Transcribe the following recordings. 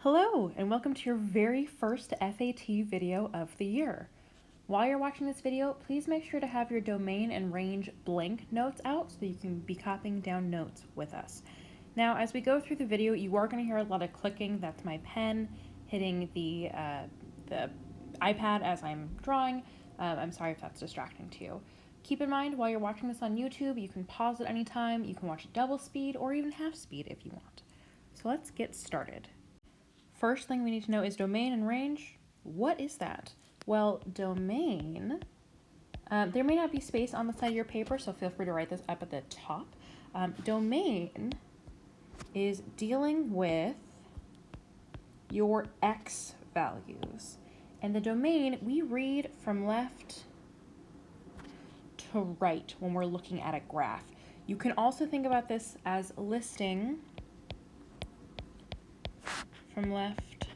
Hello, and welcome to your very first FAT video of the year. While you're watching this video, please make sure to have your domain and range blank notes out so that you can be copying down notes with us. Now, as we go through the video, you are going to hear a lot of clicking. That's my pen hitting the iPad as I'm drawing. I'm sorry if that's distracting to you. Keep in mind, while you're watching this on YouTube, you can pause at any time, you can watch double speed or even half speed if you want. So let's get started. First thing we need to know is domain and range. What is that? Well, domain, there may not be space on the side of your paper, so feel free to write this up at the top. Domain is dealing with your X values. And the domain, we read from left to right when we're looking at a graph. You can also think about this as listing from left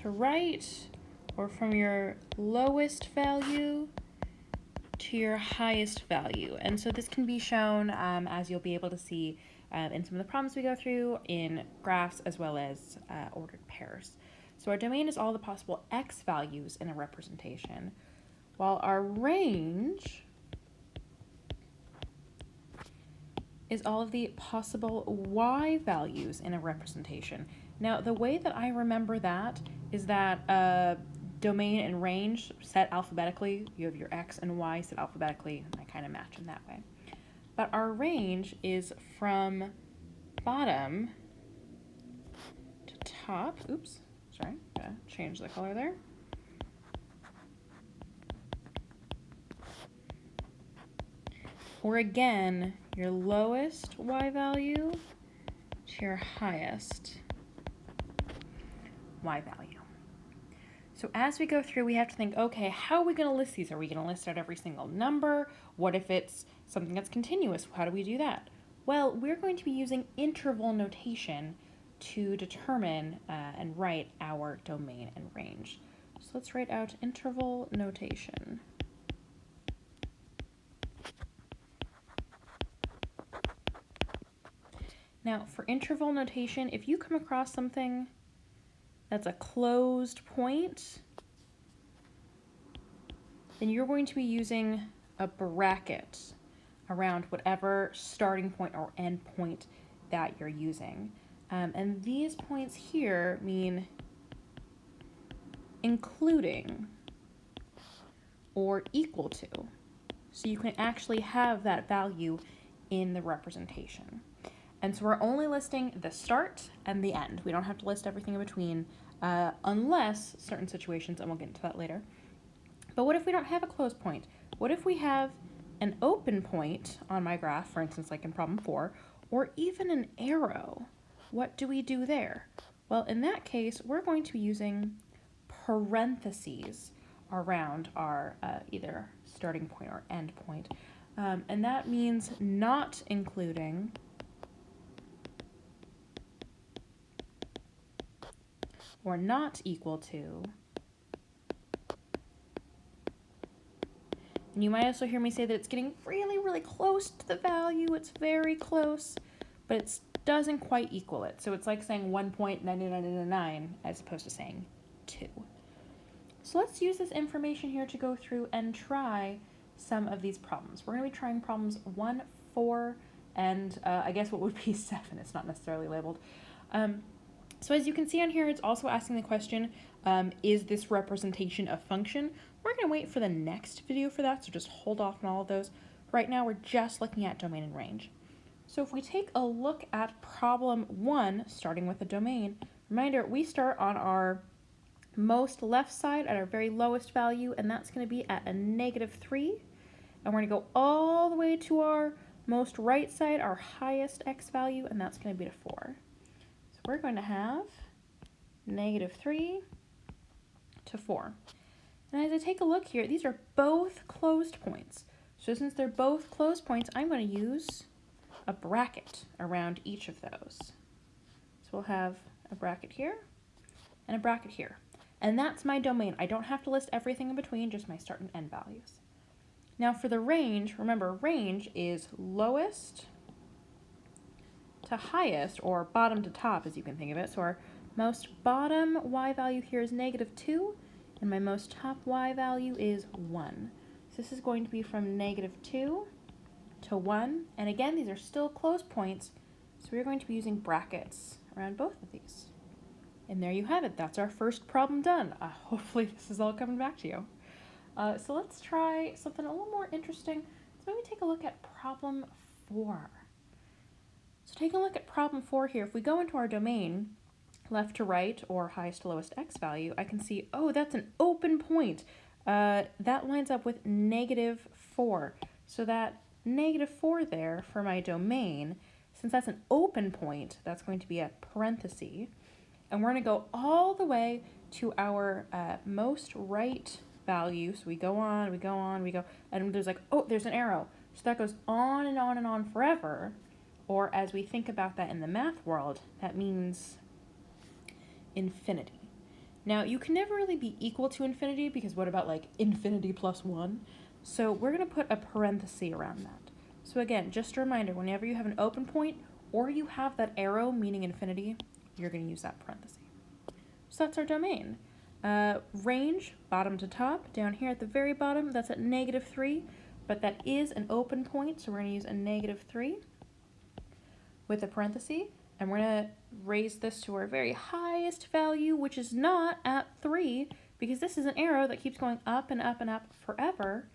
to right, or from your lowest value to your highest value. And so this can be shown, as you'll be able to see in some of the problems we go through, in graphs as well as ordered pairs. So our domain is all the possible X values in a representation, while our range is all of the possible Y values in a representation. Now, the way that I remember that is that domain and range set alphabetically. You have your X and Y set alphabetically, and I kind of match them that way. But our range is from bottom to top. Oops, sorry, gotta change the color there. Or again, your lowest Y value to your highest Y value. So as we go through, we have to think, okay, how are we going to list these? Are we going to list out every single number? What if it's something that's continuous? How do we do that? Well, we're going to be using interval notation to determine and write our domain and range. So let's write out interval notation. Now, for interval notation, if you come across something that's a closed point, then you're going to be using a bracket around whatever starting point or end point that you're using. And these points here mean including or equal to. So you can actually have that value in the representation. And so we're only listing the start and the end. We don't have to list everything in between unless certain situations, and we'll get into that later. But what if we don't have a closed point? What if we have an open point on my graph, for instance, like in problem 4, or even an arrow? What do we do there? Well, in that case, we're going to be using parentheses around our either starting point or end point. And that means not including or not equal to. And you might also hear me say that it's getting really, really close to the value. It's very close, but it doesn't quite equal it. So it's like saying 1.9999 as opposed to saying 2. So let's use this information here to go through and try some of these problems. We're going to be trying problems 1, 4, and I guess what would be 7. It's not necessarily labeled. So as you can see on here, it's also asking the question, is this representation a function? We're going to wait for the next video for that, so just hold off on all of those. Right now, we're just looking at domain and range. So if we take a look at problem 1, starting with the domain, reminder, we start on our most left side at our very lowest value, and that's going to be at a -3. And we're going to go all the way to our most right side, our highest X value, and that's going to be to 4. So we're going to have -3 to 4. And as I take a look here, these are both closed points. So since they're both closed points, I'm going to use a bracket around each of those. So we'll have a bracket here and a bracket here. And that's my domain. I don't have to list everything in between, just my start and end values. Now for the range, remember range is lowest to highest, or bottom to top, as you can think of it. So our most bottom y value here is -2, and my most top y value is 1. So this is going to be from -2 to 1, and again, these are still close points, so we're going to be using brackets around both of these. And there you have it. That's our first problem done. Hopefully this is all coming back to you. So let's try something a little more interesting. Let's maybe take a look at problem 4. So taking a look at problem 4 here, if we go into our domain, left to right or highest to lowest x value, I can see, oh, that's an open point. That lines up with -4. So that -4 there for my domain, since that's an open point, that's going to be a parenthesis. And we're going to go all the way to our most right value. So we go on, we go on, we go, and there's like, oh, there's an arrow. So that goes on and on and on forever. Or as we think about that in the math world, that means infinity. Now, you can never really be equal to infinity, because what about like infinity plus 1? So we're going to put a parenthesis around that. So again, just a reminder, whenever you have an open point or you have that arrow meaning infinity, you're going to use that parenthesis. So that's our domain. Range, bottom to top, down here at the very bottom, that's at -3, but that is an open point, so we're going to use a -3 with a parenthesis, and we're going to raise this to our very highest value, which is not at 3, because this is an arrow that keeps going up and up and up forever,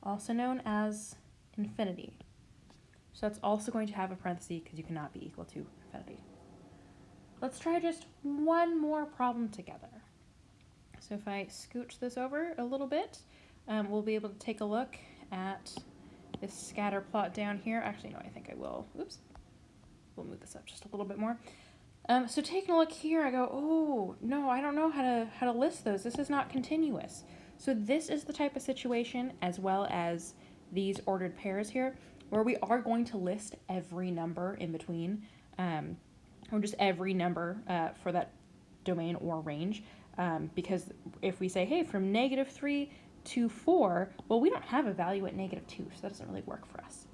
also known as infinity. So that's also going to have a parenthesis, because you cannot be equal to infinity. Let's try just one more problem together. So if I scooch this over a little bit, we'll be able to take a look at this scatter plot down here. Actually, no, I think I will. Oops. We'll move this up just a little bit more. So taking a look here, I go, oh, no, I don't know how to list those. This is not continuous. So this is the type of situation, as well as these ordered pairs here, where we are going to list every number in between, or just every number for that domain or range, because if we say, hey, from -3 to 4, well, we don't have a value at -2, so that doesn't really work for us.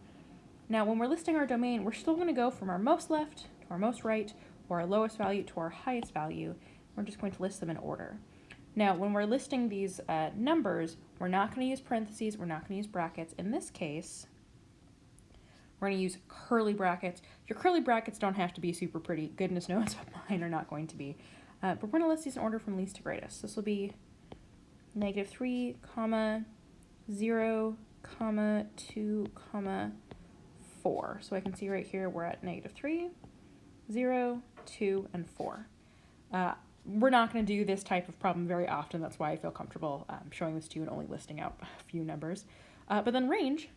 Now, when we're listing our domain, we're still going to go from our most left to our most right, or our lowest value to our highest value. We're just going to list them in order. Now, when we're listing these numbers, we're not going to use parentheses, we're not going to use brackets. In this case, we're going to use curly brackets. Your curly brackets don't have to be super pretty. Goodness knows what mine are not going to be. But we're going to list these in order from least to greatest. This will be -3, 0, 2, 4. So I can see right here we're at -3, 0, 2, and 4. We're not going to do this type of problem very often. That's why I feel comfortable showing this to you and only listing out a few numbers. But then range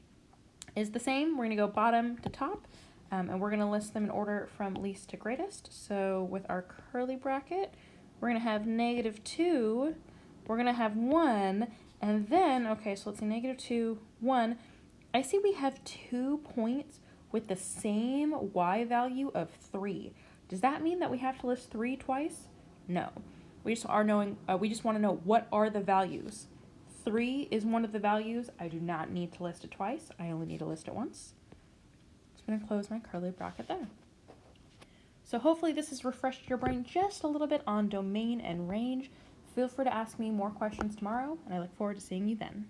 is the same. We're going to go bottom to top, and we're going to list them in order from least to greatest. So with our curly bracket, we're going to have -2, we're going to have 1, and then, okay, so let's see, -2, 1. I see we have 2 points with the same y value of 3. Does that mean that we have to list 3 twice? No. We just want to know what are the values. 3 is one of the values. I do not need to list it twice. I only need to list it once. I'm going to close my curly bracket there. So hopefully this has refreshed your brain just a little bit on domain and range. Feel free to ask me more questions tomorrow, and I look forward to seeing you then.